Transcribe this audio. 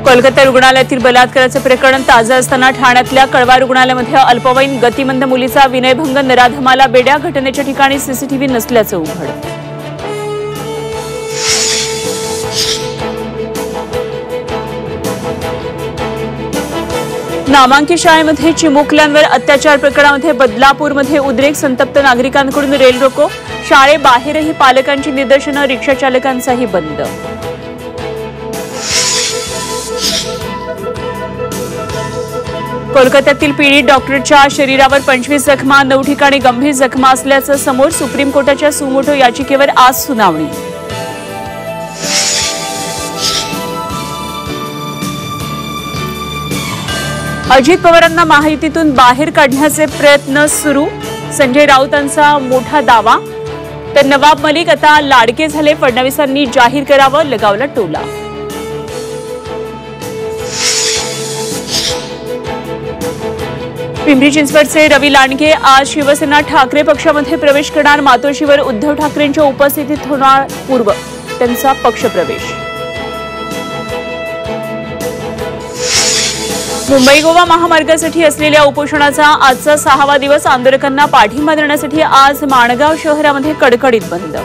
कोलकाता रुग्णालयातील बलात्काराचे प्रकरण ताजे असताना ठाण्यातल्या कळवा रुग्णालयामध्ये अल्पवयीन गतिमंद मुलीचा विनयभंग, नराधमाला बेड्या. घटनेच्या ठिकाणी सीसीटीव्ही नसल्याचं उघड. नामांकित शाळेमध्ये चिमुकल्यांवर अत्याचार प्रकरणामध्ये बदलापूरमध्ये उद्रेक, संतप्त नागरिकांकडून रेल रोको. शाळेबाहेरही पालकांची निदर्शनं, रिक्षा चालकांचाही बंद. कोलकात्यातील पीडित डॉक्टरच्या शरीरावर 25 जखमा, 9 ठिकाणी गंभीर जखमा असल्याचं समोर. सुप्रीम कोर्टाच्या सुमोटो याचिकेवर आज सुनावणी. अजित पवारांना महायुतीतून बाहेर काढण्याचे प्रयत्न सुरू, संजय राऊतांचा मोठा दावा. तर नवाब मलिक आता लाडके झाले, फडणवीसांनी जाहीर करावं, लगावला टोला. पिंपरी चिंचवडचे रवी लांडगे आज शिवसेना ठाकरे पक्षामध्ये प्रवेश करणार. मातोश्रीवर उद्धव ठाकरेंच्या उपस्थितीत होणार पूर्व त्यांचा पक्षप्रवेश. मुंबई गोवा महामार्गासाठी असलेल्या उपोषणाचा आजचा 6वा दिवस. आंदोलकांना पाठिंबा देण्यासाठी आज माणगाव शहरामध्ये कडकडीत बंद.